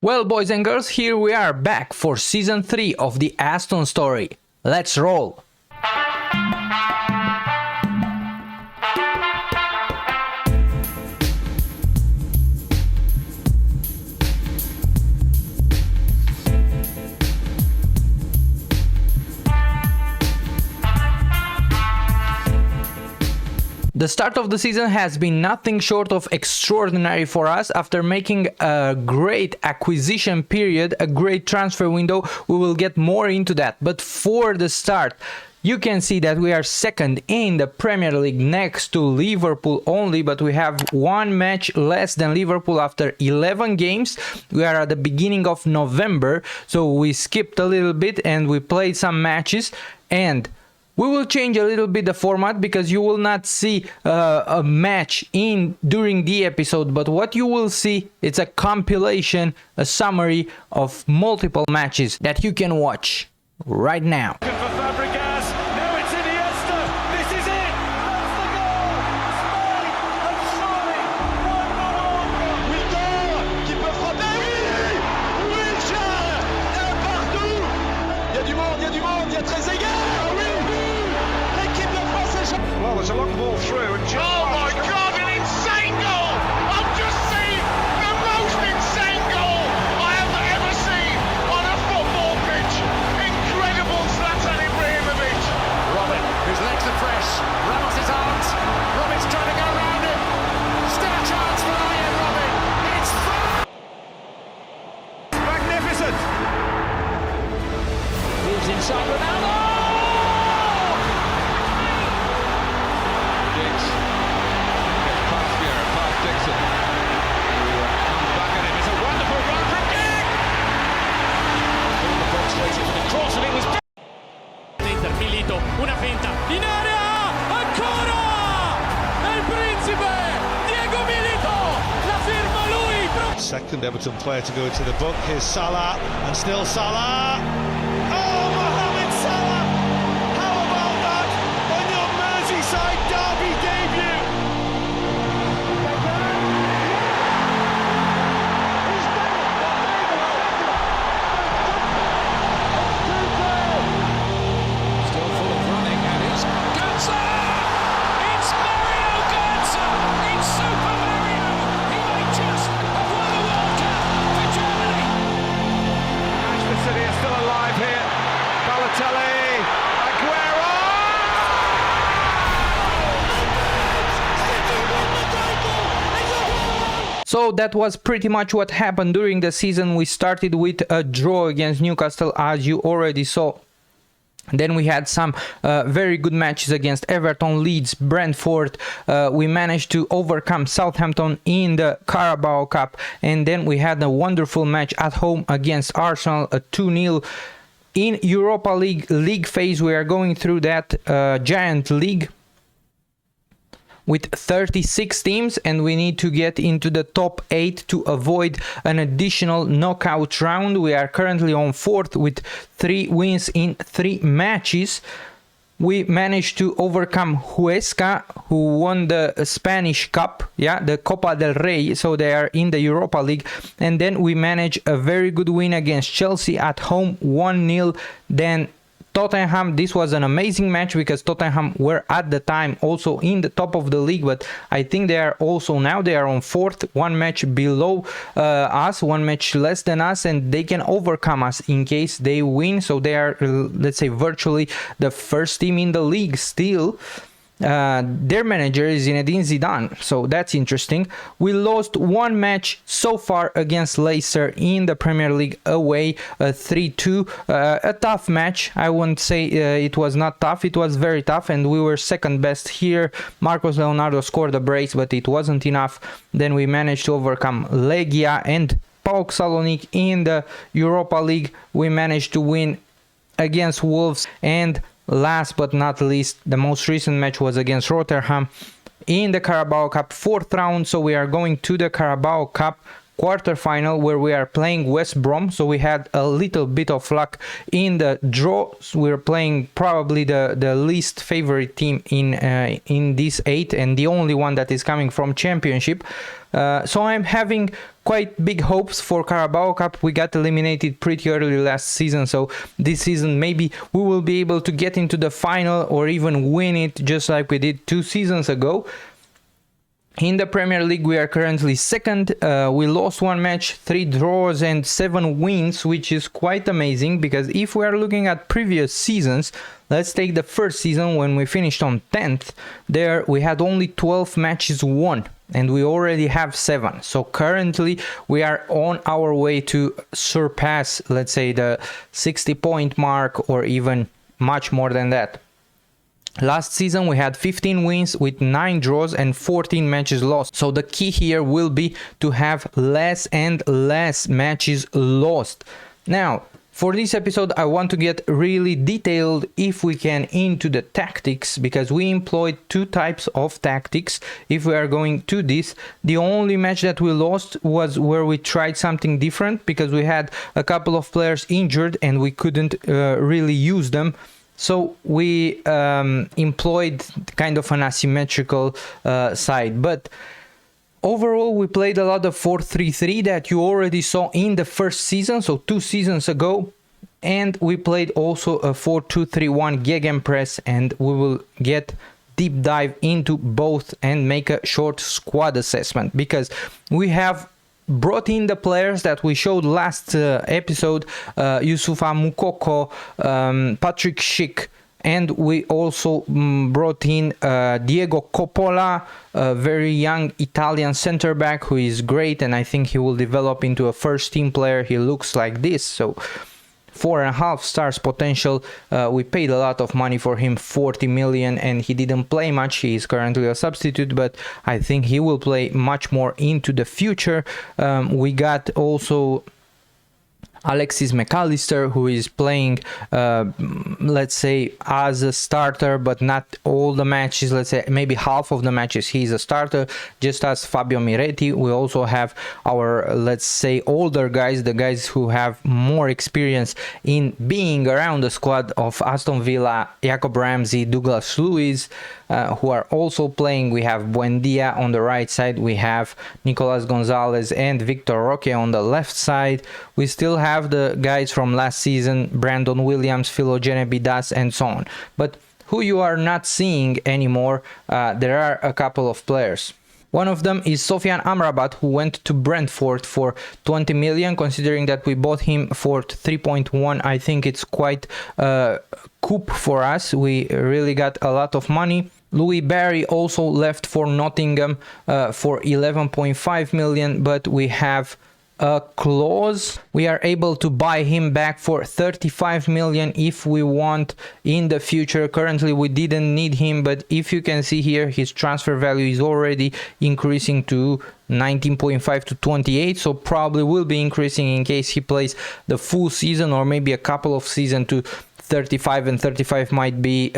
Well, boys and girls, here we are back for season 3 of the Aston story. Let's roll! The start of the season has been nothing short of extraordinary for us. After making a great acquisition period, a great transfer window, we will get more into that. But for the start, you can see that we are second in the Premier League next to Liverpool only, but we have one match less than Liverpool after 11 games. We are at the beginning of November, so we skipped a little bit and we played some matches, and we will change a little bit the format because you will not see a match during the episode, but what you will see, it's a compilation, a summary of multiple matches that you can watch right now. There's a long ball through and oh my God, an insane goal! I've just seen the most insane goal I have ever seen on a football pitch. Incredible Zlatan Ibrahimovic. Robin, whose legs are fresh, Ramos' his arms. Robin's trying to go around him. Still a chance for Ian Robin. It's Magnificent. moves inside Ronaldo. Una finta in area, ancora! È il principe, Diego Milito, la firma lui! Second Everton player to go into the book. Here's Salah, and still Salah. Oh, Mohamed Salah! How about that on your Merseyside derby debut? So that was pretty much what happened during the season. We started with a draw against Newcastle, as you already saw. Then we had some very good matches against Everton, Leeds, Brentford. We managed to overcome Southampton in the Carabao Cup. And then we had a wonderful match at home against Arsenal, a 2-0. In Europa League phase, we are going through that giant league with 36 teams, and we need to get into the top 8 to avoid an additional knockout round. We are currently on 4th with 3 wins in 3 matches. We managed to overcome Huesca, who won the Spanish Cup, the Copa del Rey, so they are in the Europa League. And then we managed a very good win against Chelsea at home, 1-0. Then Tottenham, this was an amazing match because Tottenham were at the time also in the top of the league, but I think they are also now, they are on 4th, 1 match below us, 1 match less than us, and they can overcome us in case they win. So they are, let's say, virtually the first team in the league still. Their manager is Zinedine Zidane, so that's interesting. We lost 1 match so far against Leicester in the Premier League away, 3-2. A tough match. I wouldn't say it was not tough, it was very tough, and we were second best here. Marcos Leonardo scored a brace, but it wasn't enough. Then we managed to overcome Legia and PAOK Salonic in the Europa League. We managed to win against Wolves, and last but not least, the most recent match was against Rotterdam in the Carabao Cup 4th round. So we are going to the Carabao Cup quarterfinal where we are playing West Brom, so we had a little bit of luck in the draw. We're playing probably the least favorite team in this 8 and the only one that is coming from Championship. So I'm having quite big hopes for Carabao Cup. We got eliminated pretty early last season, so this season maybe we will be able to get into the final or even win it just like we did 2 seasons ago. In the Premier League, we are currently second. We lost 1 match, 3 draws and 7 wins, which is quite amazing, because if we are looking at previous seasons, let's take the first season when we finished on 10th. There we had only 12 matches won and we already have 7. So currently we are on our way to surpass, let's say, the 60-point mark or even much more than that. Last season we had 15 wins with 9 draws and 14 matches lost. So the key here will be to have less and less matches lost. Now, for this episode I want to get really detailed, if we can, into the tactics, because we employed 2 types of tactics. If we are going to this, the only match that we lost was where we tried something different, because we had a couple of players injured and we couldn't really use them. So we employed kind of an asymmetrical side, but overall we played a lot of 4-3-3 that you already saw in the first season, so 2 seasons ago, and we played also a 4-2-3-1 gegenpress, and we will get deep dive into both and make a short squad assessment, because we have brought in the players that we showed last episode, Youssoufa Moukoko, Patrick Schick, and we also brought in Diego Coppola, a very young Italian center back who is great, and I think he will develop into a first team player. He looks like this, so 4.5 stars potential. We paid a lot of money for him, 40 million, and he didn't play much. He is currently a substitute, but I think he will play much more into the future. We got also Alexis McAllister, who is playing, let's say, as a starter, but not all the matches. Let's say maybe half of the matches he's a starter, just as Fabio Miretti. We also have our, let's say, older guys, the guys who have more experience in being around the squad of Aston Villa, Jacob Ramsey, Douglas Luiz, who are also playing. We have Buendia on the right side, we have Nicolas Gonzalez and Victor Roque on the left side. We still have the guys from last season, Brandon Williams, Philogene Bidas, and so on. But who you are not seeing anymore, there are a couple of players. One of them is Sofian Amrabat, who went to Brentford for 20 million. Considering that we bought him for 3.1, I think it's quite a coup for us. We really got a lot of money. Louis Barry also left for Nottingham for 11.5 million, but we have a clause. We are able to buy him back for 35 million if we want in the future. Currently we didn't need him, but if you can see here, his transfer value is already increasing to 19.5 to 28, so probably will be increasing in case he plays the full season, or maybe a couple of seasons, to 35, and 35 might be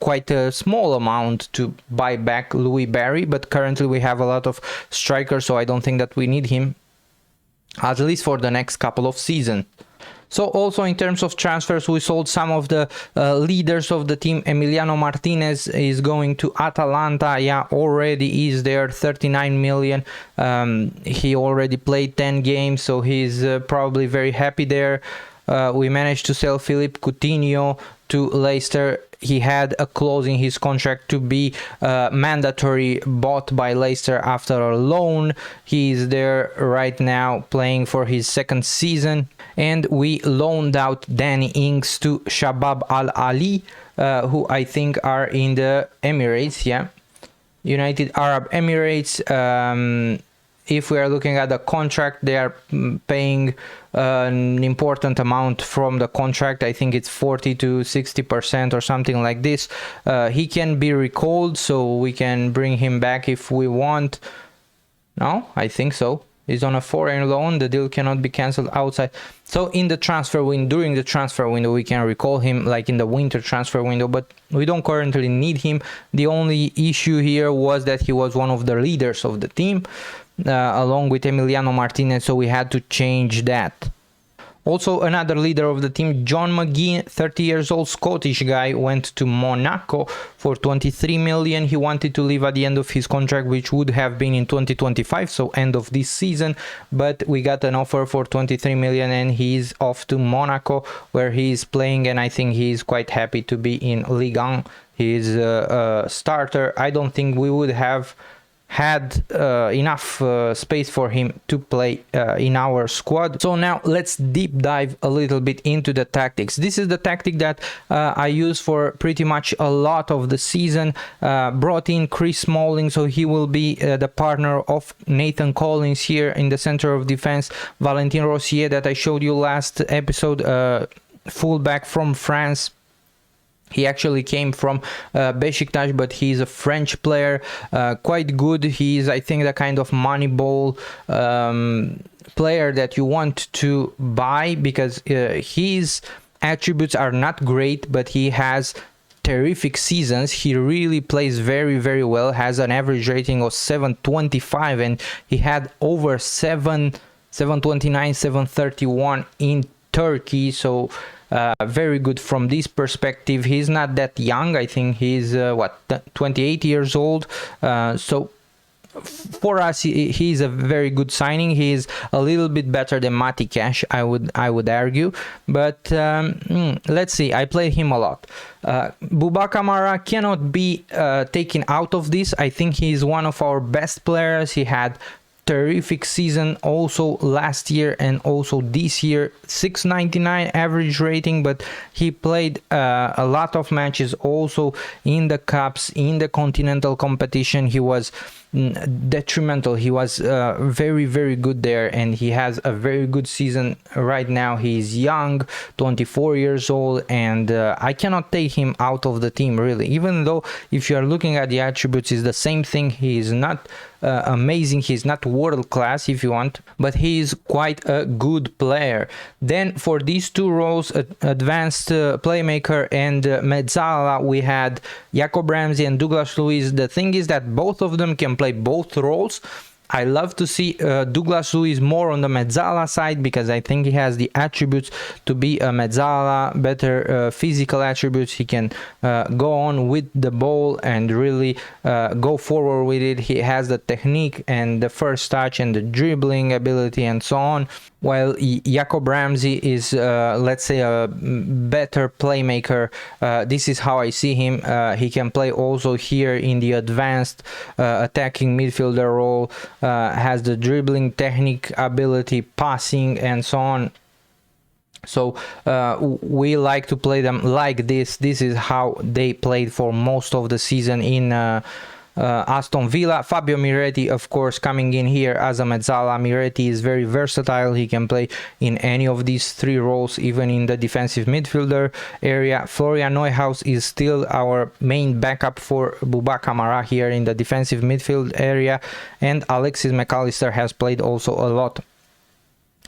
quite a small amount to buy back Louis Barry, but currently we have a lot of strikers, so I don't think that we need him, at least for the next couple of seasons. So also in terms of transfers, we sold some of the leaders of the team. Emiliano Martinez is going to Atalanta. Yeah, already is there, 39 million. He already played 10 games, so he's probably very happy there. We managed to sell Philippe Coutinho to Leicester. He had a clause in his contract to be mandatory bought by Leicester after a loan. He is there right now playing for his 2nd season. And we loaned out Danny Ings to Shabab Al Ali, who I think are in the Emirates, yeah, United Arab Emirates. If we are looking at the contract, they are paying an important amount from the contract. I think it's 40 to 60% or something like this. He can be recalled, so we can bring him back if we want. No, I think so. He's on a foreign loan. The deal cannot be cancelled outside. So in the transfer window, during the transfer window, we can recall him, like in the winter transfer window, but we don't currently need him. The only issue here was that he was one of the leaders of the team. along with Emiliano Martinez, so we had to change that. Also, another leader of the team, John McGee, 30 years old Scottish guy, went to Monaco for 23 million. He wanted to leave at the end of his contract, which would have been in 2025, so end of this season, but we got an offer for 23 million and he's off to Monaco, where he is playing, and I think he is quite happy to be in Ligue 1. He is a starter. I don't think we would have had enough space for him to play in our squad. So now let's deep dive a little bit into the tactics. This is the tactic that I use for pretty much a lot of the season. Brought in Chris Smalling, so he will be the partner of Nathan Collins here in the center of defense. Valentin Rossier, that I showed you last episode, fullback from France. He actually came from Besiktas, but he's a French player, quite good. He's, I think, the kind of Moneyball player that you want to buy, because his attributes are not great, but he has terrific seasons. He really plays very, very well, has an average rating of 725, and he had over 729, 731 in Turkey, so very good from this perspective. He's not that young. I think he's 28 years old, so for us he's a very good signing. He's a little bit better than Mati Cash, I would argue, but let's see. I played him a lot. Bouba Kamara cannot be taken out of this. I think he's one of our best players. He had terrific season also last year and also this year. 699 average rating, but he played a lot of matches also in the cups, in the continental competition. He was detrimental. He was very, very good there, and he has a very good season right now. He's young, 24 years old, and I cannot take him out of the team, really, even though if you are looking at the attributes, it's the same thing. He is not amazing, he's not world class if you want, but he is quite a good player. Then for these two roles, advanced playmaker and mezzala, we had Jacob Ramsey and Douglas Luiz. The thing is that both of them can play both roles. I love to see Douglas Luiz more on the mezzala side, because I think he has the attributes to be a mezzala, better physical attributes. He can go on with the ball and really go forward with it. He has the technique and the first touch and the dribbling ability and so on, while Jacob Ramsey is let's say a better playmaker. This is how I see him. He can play also here in the advanced attacking midfielder role, has the dribbling technique, ability, passing and so on. So we like to play them like this. This is how they played for most of the season in Aston Villa. Fabio Miretti, of course, coming in here as a mezzala. Miretti is very versatile. He can play in any of these three roles, even in the defensive midfielder area. Florian Neuhaus is still our main backup for Bouba Kamara here in the defensive midfield area, and Alexis McAllister has played also a lot,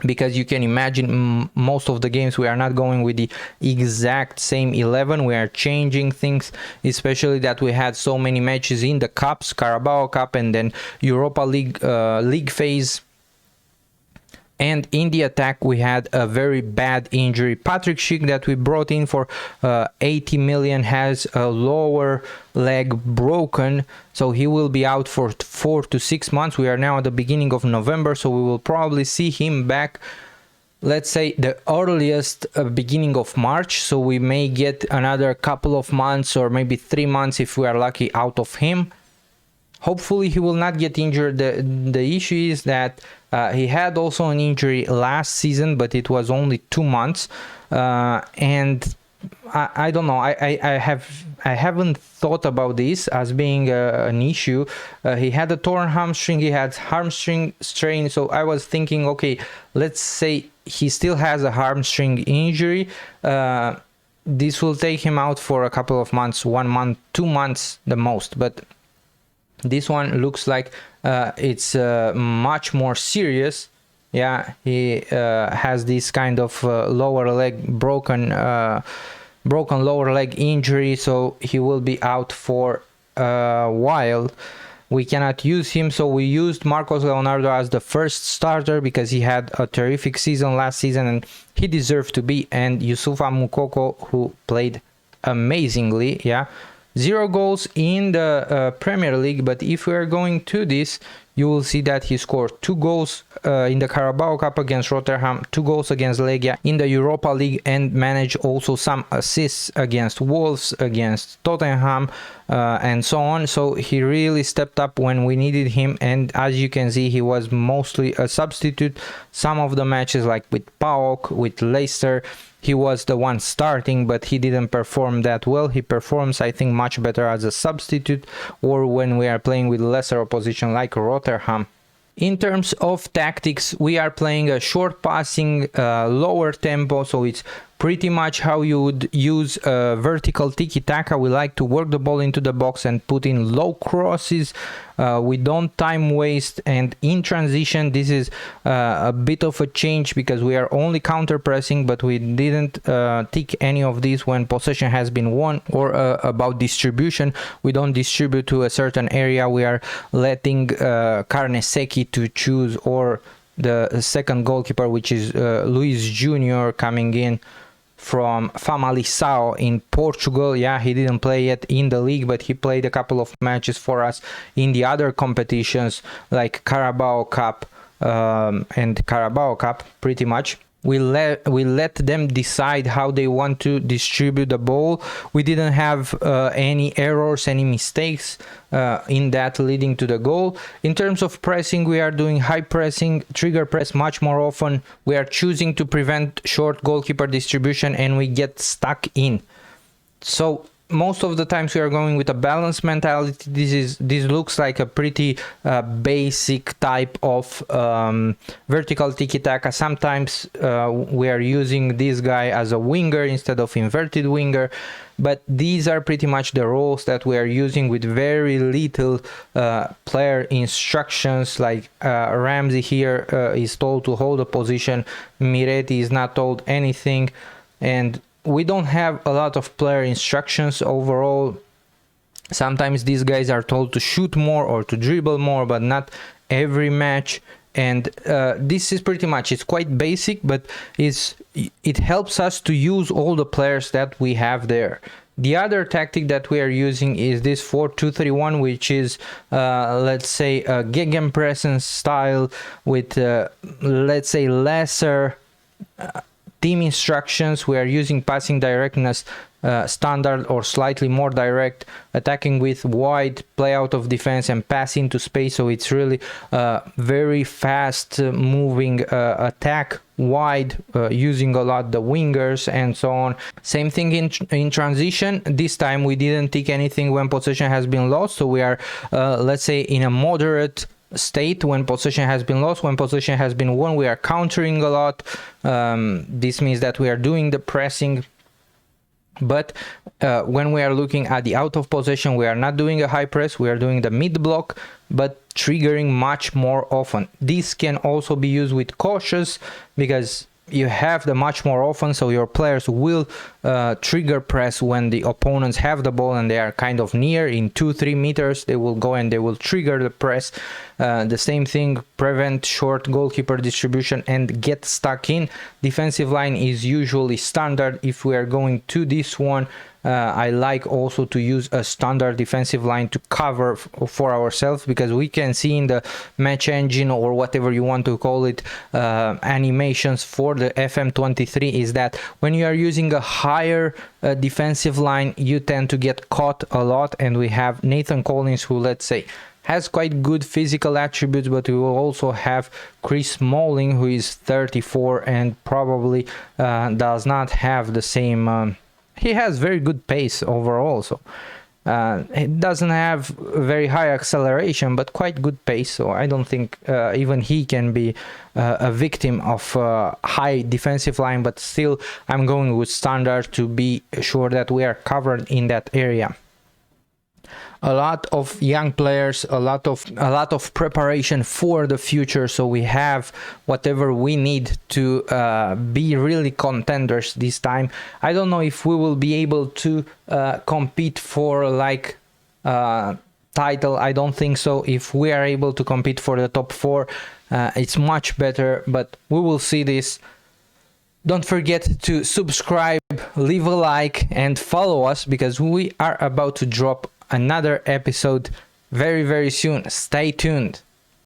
because you can imagine most of the games we are not going with the exact same 11. We are changing things, especially that we had so many matches in the cups, Carabao Cup and then Europa League league phase. And in the attack we had a very bad injury. Patrick Schick, that we brought in for 80 million, has a lower leg broken, so he will be out for 4 to 6 months. We are now at the beginning of November, so we will probably see him back, let's say the earliest beginning of March. So we may get another couple of months or maybe 3 months if we are lucky out of him. Hopefully he will not get injured. The issue is that he had also an injury last season, but it was only 2 months, and I don't know. I haven't thought about this as being an issue. He had a torn hamstring. He had hamstring strain. So I was thinking, okay, let's say he still has a hamstring injury. This will take him out for a couple of months, 1 month, 2 months the most. But this one looks like it's much more serious. Yeah, he has this kind of lower leg broken lower leg injury, so he will be out for a while. we cannot use him, so we used Marcos Leonardo as the first starter because he had a terrific season last season and he deserved to be, and Yusufa Mukoko, who played amazingly. 0 goals in the Premier League, but if we are going to this, you will see that he scored 2 goals in the Carabao Cup against Rotterdam, 2 goals against Legia in the Europa League, and managed also some assists against Wolves, against Tottenham, and so on. So he really stepped up when we needed him, and as you can see, he was mostly a substitute. Some of the matches, like with PAOK, with Leicester, he was the one starting, but he didn't perform that well. He performs, I think, much better as a substitute or when we are playing with lesser opposition like Rotterdam. In terms of tactics, we are playing a short passing, lower tempo, so it's pretty much how you would use a vertical tiki-taka. We like to work the ball into the box and put in low crosses. We don't time waste, and in transition this is a bit of a change because we are only counter pressing, but we didn't tick any of these when possession has been won, or about distribution. We don't distribute to a certain area. We are letting Carnesecchi to choose, or the second goalkeeper, which is Luis Junior, coming in from Famalicão in Portugal. He didn't play yet in the league, but he played a couple of matches for us in the other competitions like Carabao Cup and Carabao Cup. Pretty much we let them decide how they want to distribute the ball. We didn't have any errors, any mistakes in that leading to the goal. In terms of pressing, we are doing high pressing, trigger press much more often. We are choosing to prevent short goalkeeper distribution, and we get stuck in. So most of the times we are going with a balanced mentality. This looks like a pretty basic type of vertical tiki-taka. Sometimes we are using this guy as a winger instead of inverted winger, but these are pretty much the roles that we are using with very little player instructions. Like Ramsey here is told to hold a position, Miretti is not told anything, and we don't have a lot of player instructions overall. Sometimes these guys are told to shoot more or to dribble more, but not every match. And this is pretty much, it's quite basic, but it helps us to use all the players that we have there. The other tactic that we are using is this 4-2-3-1, which is let's say a gegenpressing style with let's say lesser team instructions. We are using passing directness standard or slightly more direct, attacking with wide, play out of defense and pass into space. So it's really very fast moving attack wide, using a lot the wingers and so on. Same thing in transition. This time we didn't tick anything when possession has been lost, so we are let's say in a moderate state when possession has been lost. When possession has been won, we are countering a lot. This means that we are doing the pressing, but when we are looking at the out of possession, we are not doing a high press, we are doing the mid block, but triggering much more often. This can also be used with cautious because you have the much more often, so your players will trigger press when the opponents have the ball and they are kind of near, in 2-3 meters they will go and they will trigger the press. The same thing, prevent short goalkeeper distribution and get stuck in. Defensive line is usually standard. If we are going to this one, I like also to use a standard defensive line to cover for ourselves, because we can see in the match engine or whatever you want to call it, animations for the FM23, is that when you are using a higher defensive line, you tend to get caught a lot. And we have Nathan Collins, who, let's say, has quite good physical attributes, but we will also have Chris Smalling, who is 34 and probably does not have the same he has very good pace overall, so it doesn't have very high acceleration but quite good pace, so I don't think even he can be a victim of high defensive line, but still I'm going with standard to be sure that we are covered in that area. A lot of young players, a lot of preparation for the future, so we have whatever we need to be really contenders this time. I don't know if we will be able to compete for like title. I don't think so. If we are able to compete for the top 4, it's much better, but we will see this. Don't forget to subscribe, leave a like and follow us, because we are about to drop another episode very soon. Stay tuned.